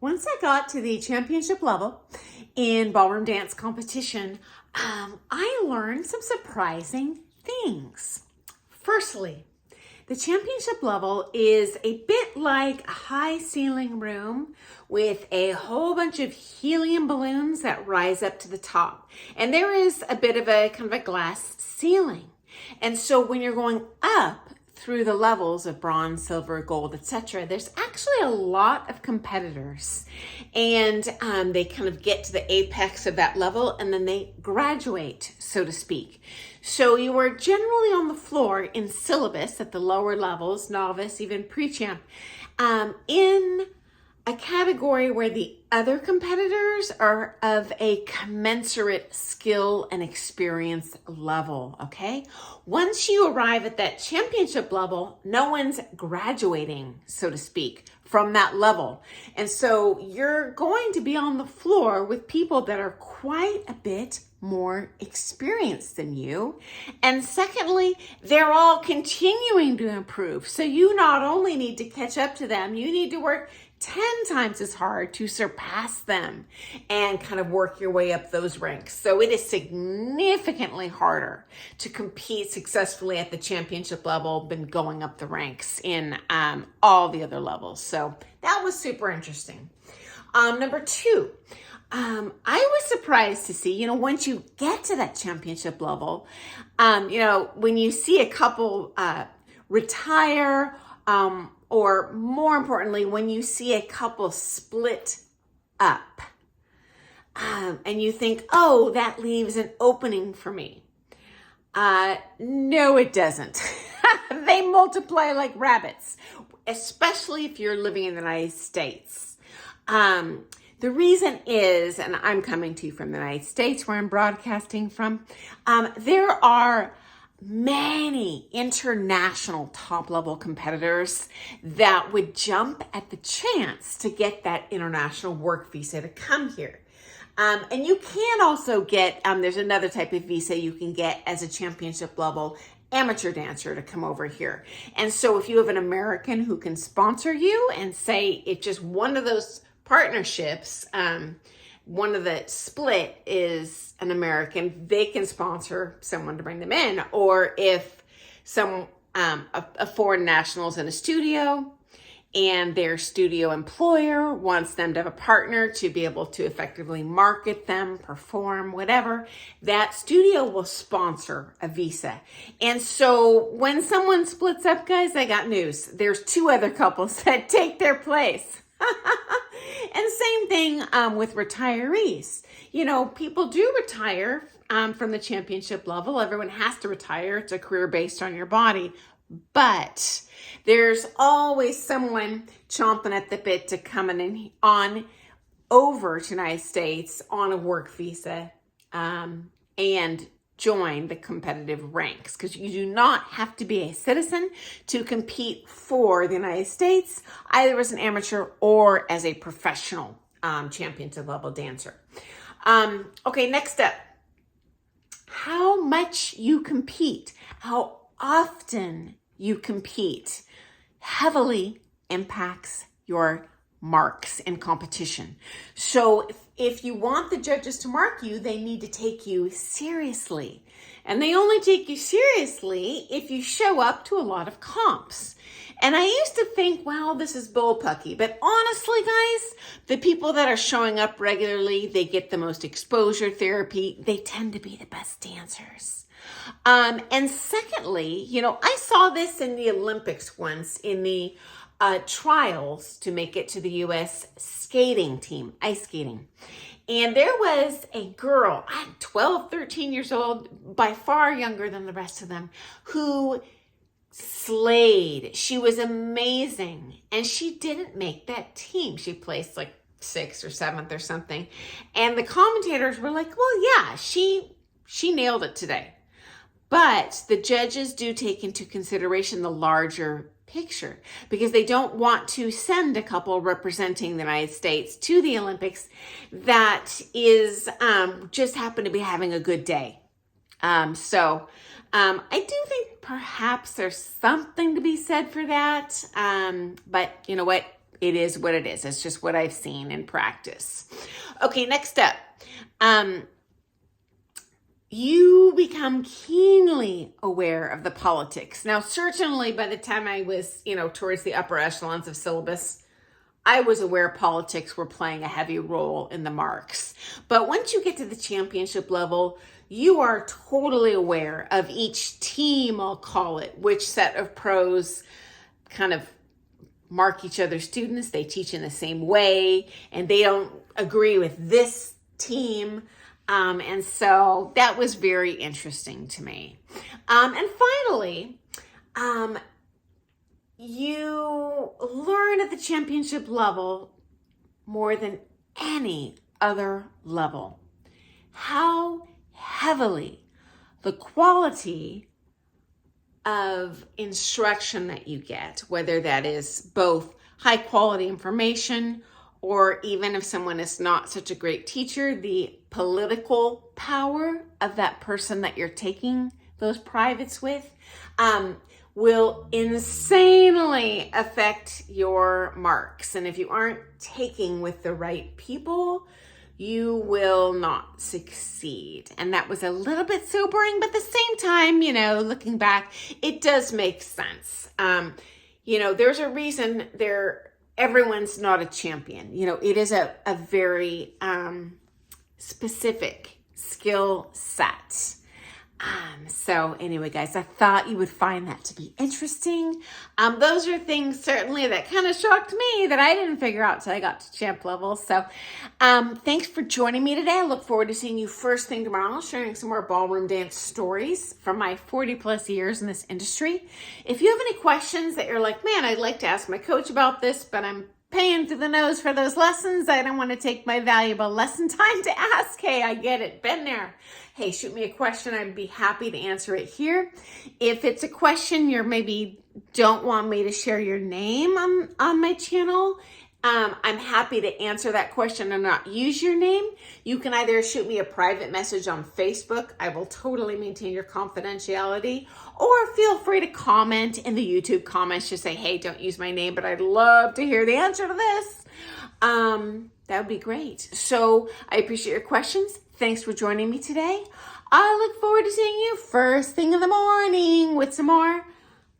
Once I got to the championship level in ballroom dance competition, I learned some surprising things. Firstly, the championship level is a bit like a high ceiling room with a whole bunch of helium balloons that rise up to the top. And there is a bit of a kind of a glass ceiling. And so when you're going up through the levels of bronze, silver, gold, etc., there's actually a lot of competitors. And they kind of get to the apex of that level and then they graduate, so to speak. So you are generally on the floor in syllabus at the lower levels, novice, even pre-champ, in a category where the other competitors are of a commensurate skill and experience level, okay? Once you arrive at that championship level, no one's graduating, so to speak, from that level. And so you're going to be on the floor with people that are quite a bit more experienced than you. And secondly, they're all continuing to improve. So you not only need to catch up to them, you need to work 10 times as hard to surpass them and kind of work your way up those ranks. So it is significantly harder to compete successfully at the championship level than going up the ranks in all the other levels. So that was super interesting. Number two, I was surprised to see, once you get to that championship level, when you see a couple retire, or more importantly, when you see a couple split up, and you think, oh, that leaves an opening for me. No, it doesn't. They multiply like rabbits, especially if you're living in the United States. The reason is, and I'm coming to you from the United States where I'm broadcasting from, there are many international top-level competitors that would jump at the chance to get that international work visa to come here. And you can also get, there's another type of visa you can get as a championship level amateur dancer to come over here. And so if you have an American who can sponsor you and say it's just one of those partnerships, one of the split is an American, they can sponsor someone to bring them in. Or if a foreign national's in a studio and their studio employer wants them to have a partner to be able to effectively market them, perform, whatever, that studio will sponsor a visa. And so when someone splits up, guys, I got news. There's two other couples that take their place. And same thing with retirees. People do retire from the championship level. Everyone has to retire. It's a career based on your body. But there's always someone chomping at the bit to come on over to the United States on a work visa and join the competitive ranks, because you do not have to be a citizen to compete for the United States, either as an amateur or as a professional championship level dancer. Okay, next up, how much you compete, how often you compete heavily impacts your marks in competition. So if you want the judges to mark you, they need to take you seriously. And they only take you seriously if you show up to a lot of comps. And I used to think, well, this is bullpucky. But honestly, guys, the people that are showing up regularly, they get the most exposure therapy. They tend to be the best dancers. And secondly, I saw this in the Olympics once in the trials to make it to the U.S. skating team, ice skating. And there was a girl, 12, 13 years old, by far younger than the rest of them, who slayed. She was amazing. And she didn't make that team. She placed like 6th or 7th or something. And the commentators were like, well, yeah, she nailed it today. But the judges do take into consideration the larger picture, because they don't want to send a couple representing the United States to the Olympics that is just happen to be having a good day. So I do think perhaps there's something to be said for that. But you know what? it is what it is. It's just what I've seen in practice. Okay, next up. You become keenly aware of the politics. Now, certainly by the time I was, towards the upper echelons of syllabus, I was aware politics were playing a heavy role in the marks. But once you get to the championship level, you are totally aware of each team, I'll call it, which set of pros kind of mark each other's students. They teach in the same way, and they don't agree with this team. And so that was very interesting to me. And finally, you learn at the championship level more than any other level how heavily the quality of instruction that you get, whether that is both high quality information or even if someone is not such a great teacher, the political power of that person that you're taking those privates with will insanely affect your marks. And if you aren't taking with the right people, you will not succeed. And that was a little bit sobering, but at the same time, looking back, it does make sense. There's a reason everyone's not a champion. It is a very specific skill set. So anyway, guys, I thought you would find that to be interesting. Those are things certainly that kind of shocked me that I didn't figure out till I got to champ level. So thanks for joining me today. I look forward to seeing you first thing tomorrow, sharing some more ballroom dance stories from my 40 plus years in this industry. If you have any questions that you're like, man, I'd like to ask my coach about this, but I'm paying through the nose for those lessons. I don't want to take my valuable lesson time to ask. Hey, I get it. Been there. Hey, shoot me a question. I'd be happy to answer it here. If it's a question you're maybe don't want me to share your name on my channel, I'm happy to answer that question and not use your name. You can either shoot me a private message on Facebook. I will totally maintain your confidentiality. Or feel free to comment in the YouTube comments. Just say, hey, don't use my name, but I'd love to hear the answer to this. That would be great. So I appreciate your questions. Thanks for joining me today. I look forward to seeing you first thing in the morning with some more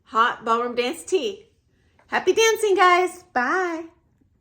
hot ballroom dance tea. Happy dancing, guys. Bye.